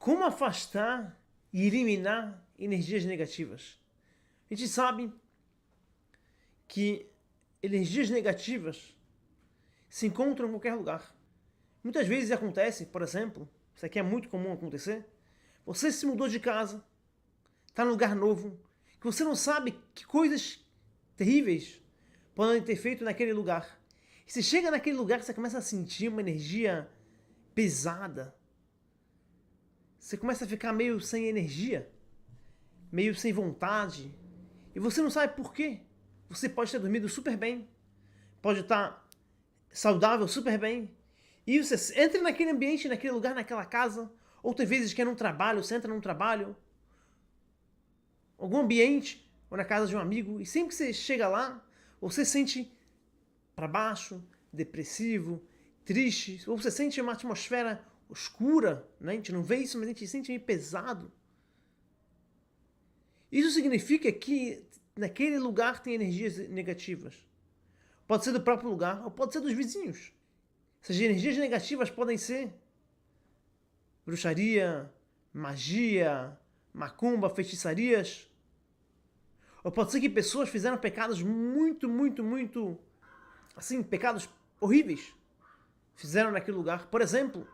Como afastar e eliminar energias negativas? A gente sabe que energias negativas se encontram em qualquer lugar. Muitas vezes acontece, por exemplo, isso aqui é muito comum acontecer, você se mudou de casa, está num lugar novo, que você não sabe que coisas terríveis podem ter feito naquele lugar. E você chega naquele lugar, você começa a sentir uma energia pesada. Você começa a ficar meio sem energia, meio sem vontade, e você não sabe por quê. Você pode ter dormido super bem, pode estar saudável super bem, e você entra naquele ambiente, naquele lugar, naquela casa, ou tem vezes que é num trabalho, você entra num trabalho, algum ambiente, ou na casa de um amigo, e sempre que você chega lá, você sente para baixo, depressivo, triste, ou você sente uma atmosfera escura, né? A gente não vê isso, mas a gente sente meio pesado. Isso significa que naquele lugar tem energias negativas. Pode ser do próprio lugar, ou pode ser dos vizinhos. Essas energias negativas podem ser bruxaria, magia, macumba, feitiçarias. Ou pode ser que pessoas fizeram pecados muito, assim, pecados horríveis. Fizeram naquele lugar. Por exemplo,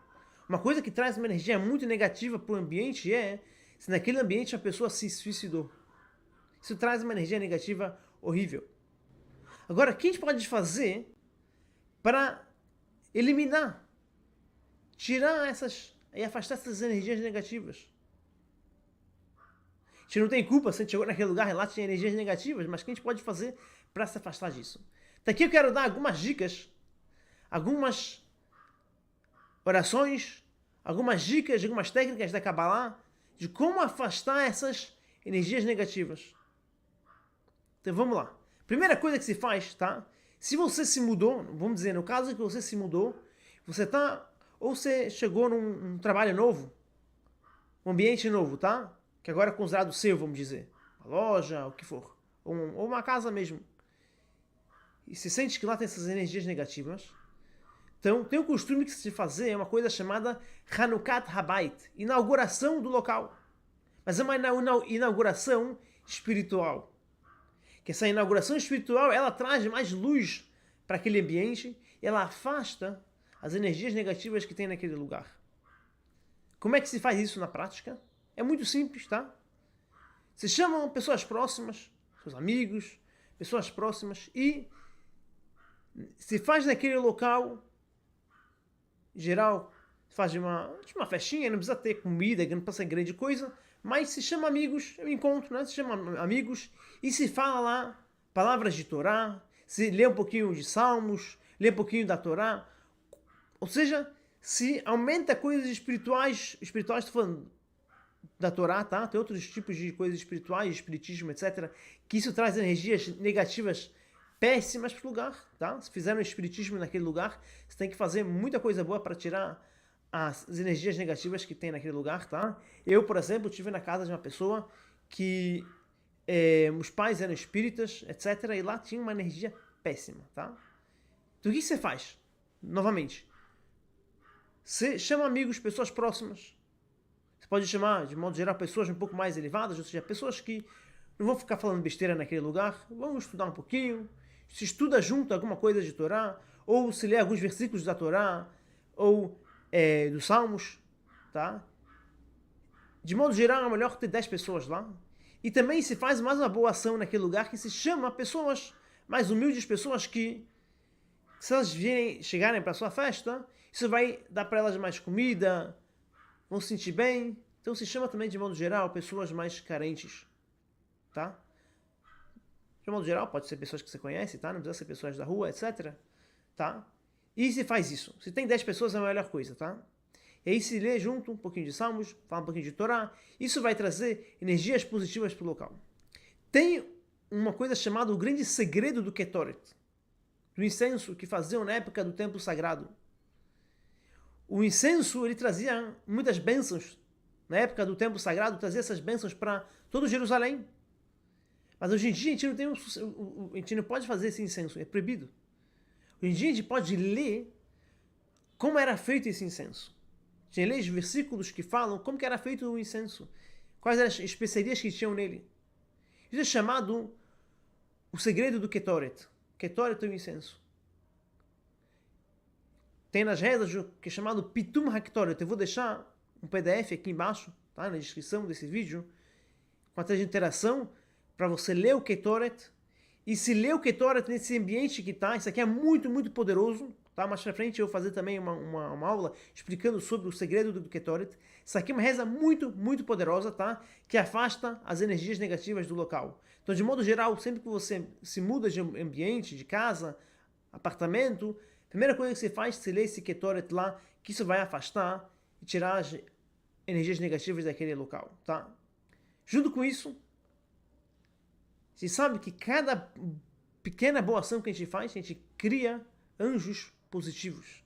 uma coisa que traz uma energia muito negativa para o ambiente é se naquele ambiente a pessoa se suicidou. Isso traz uma energia negativa horrível. Agora, o que a gente pode fazer para eliminar, tirar essas e afastar essas energias negativas? A gente não tem culpa se a gente chegou naquele lugar e lá tinha energias negativas, mas o que a gente pode fazer para se afastar disso? Daqui eu quero dar algumas dicas, algumas orações, algumas dicas, algumas técnicas da Kabbalah de como afastar essas energias negativas. Então vamos lá. Primeira coisa que se faz, tá? Se você se mudou, vamos dizer, no caso que você se mudou, você tá, ou você chegou num trabalho novo, um ambiente novo, tá? Que agora é considerado seu, vamos dizer. Uma loja, o que for. Ou uma casa mesmo. E se sente que lá tem essas energias negativas. Então, tem um costume que se fazer, é uma coisa chamada Hanukat Habayit, inauguração do local. Mas é uma inauguração espiritual. Que essa inauguração espiritual, ela traz mais luz para aquele ambiente, e ela afasta as energias negativas que tem naquele lugar. Como é que se faz isso na prática? É muito simples, tá? Se chamam pessoas próximas, seus amigos, pessoas próximas, e se faz naquele local, em geral, faz de uma festinha, não precisa ter comida, não precisa ser grande coisa, mas se chama amigos, é um encontro, né? Se chama amigos e se fala lá palavras de Torá, se lê um pouquinho de Salmos, lê um pouquinho da Torá, ou seja, se aumenta coisas espirituais, estou falando da Torá, tá? Tem outros tipos de coisas espirituais, espiritismo, etc., que isso traz energias negativas péssimas para o lugar, tá? Se fizer um espiritismo naquele lugar, você tem que fazer muita coisa boa para tirar as energias negativas que tem naquele lugar, tá? Eu, por exemplo, estive na casa de uma pessoa que os pais eram espíritas, etc., e lá tinha uma energia péssima, tá? Então o que você faz? Novamente, você chama amigos, pessoas próximas. Você pode chamar, de modo geral, pessoas um pouco mais elevadas, ou seja, pessoas que não vão ficar falando besteira naquele lugar, vão estudar um pouquinho, se estuda junto alguma coisa de Torá, ou se lê alguns versículos da Torá, ou dos Salmos, tá? De modo geral, é melhor ter 10 pessoas lá. E também se faz mais uma boa ação naquele lugar que se chama pessoas mais humildes, pessoas que, se elas chegarem para a sua festa, isso vai dar para elas mais comida, vão se sentir bem. Então se chama também, de modo geral, pessoas mais carentes, tá? De modo geral, pode ser pessoas que você conhece, tá? Não precisa ser pessoas da rua, etc. Tá? E se faz isso? Se tem 10 pessoas, é a melhor coisa, tá? E aí se lê junto um pouquinho de Salmos, fala um pouquinho de Torá. Isso vai trazer energias positivas para o local. Tem uma coisa chamada o grande segredo do Ketoret, do incenso que faziam na época do templo sagrado. O incenso, ele trazia muitas bênçãos. Na época do templo sagrado, trazia essas bênçãos para todo Jerusalém. Mas hoje em dia a gente não tem a gente não pode fazer esse incenso, é proibido. Hoje em dia a gente pode ler como era feito esse incenso. Tinha leis, versículos que falam como que era feito o incenso, quais eram as especiarias que tinham nele. Isso é chamado o segredo do Ketoret. Ketoret é o incenso. Tem nas rezas o que é chamado Pitum HaKetoret. Eu vou deixar um PDF aqui embaixo, tá, na descrição desse vídeo, com a taxa de interação, para você ler o Ketoret. E se ler o Ketoret nesse ambiente que está, isso aqui é muito, muito poderoso. Tá? Mais pra frente eu vou fazer também uma aula explicando sobre o segredo do Ketoret. Isso aqui é uma reza muito, muito poderosa, tá? Que afasta as energias negativas do local. Então, de modo geral, sempre que você se muda de ambiente, de casa, apartamento, a primeira coisa que você faz é você lê esse Ketoret lá, que isso vai afastar e tirar as energias negativas daquele local, tá? Junto com isso, você sabe que cada pequena boa ação que a gente faz, a gente cria anjos positivos.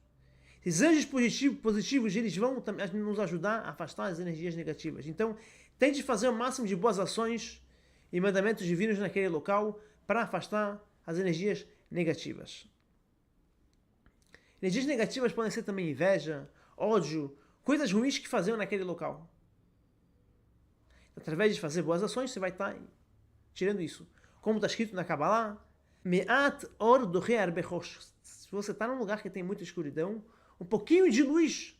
Esses anjos positivos, eles vão nos ajudar a afastar as energias negativas. Então, tente fazer o máximo de boas ações e mandamentos divinos naquele local para afastar as energias negativas. Energias negativas podem ser também inveja, ódio, coisas ruins que faziam naquele local. Através de fazer boas ações, você vai estar tirando isso. Como está escrito na Kabbalah, Me'at or doche arbe chosh. Se você está num lugar que tem muita escuridão, um pouquinho de luz,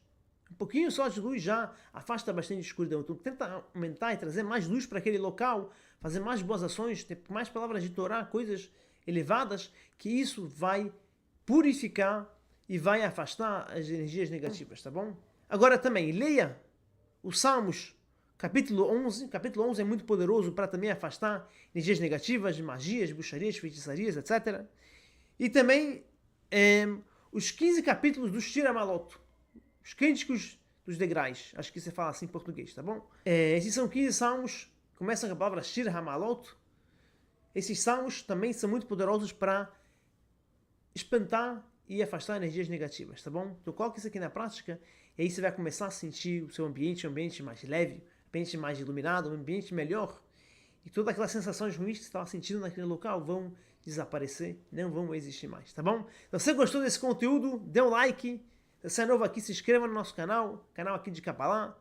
um pouquinho só de luz já afasta bastante escuridão. Então tenta aumentar e trazer mais luz para aquele local, fazer mais boas ações, ter mais palavras de Torá, coisas elevadas, que isso vai purificar e vai afastar as energias negativas, tá bom? Agora também, leia os Salmos, capítulo 11. Capítulo 11 é muito poderoso para também afastar energias negativas, magias, bruxarias, feitiçarias, etc. E também os 15 capítulos do Shir HaMa'alot, os cânticos dos degraus, acho que você fala assim em português, tá bom? Esses são 15 salmos, começam com a palavra Shir HaMa'alot. Esses salmos também são muito poderosos para espantar e afastar energias negativas, tá bom? Então coloque isso aqui na prática e aí você vai começar a sentir o seu ambiente, um ambiente mais leve, um ambiente mais iluminado, um ambiente melhor. E todas aquelas sensações ruins que você estava sentindo naquele local vão desaparecer, não vão existir mais, tá bom? Se você gostou desse conteúdo, dê um like. Se você é novo aqui, se inscreva no nosso canal aqui de Kabbalah.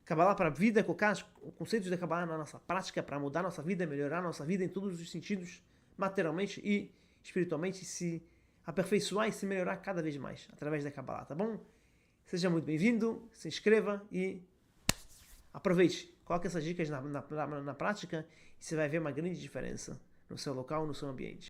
Kabbalah para a vida, colocar os conceitos da Kabbalah na nossa prática para mudar nossa vida, melhorar nossa vida em todos os sentidos, materialmente e espiritualmente, se aperfeiçoar e se melhorar cada vez mais através da Kabbalah, tá bom? Seja muito bem-vindo, se inscreva e aproveite. Coloque essas dicas na prática e você vai ver uma grande diferença no seu local, no seu ambiente.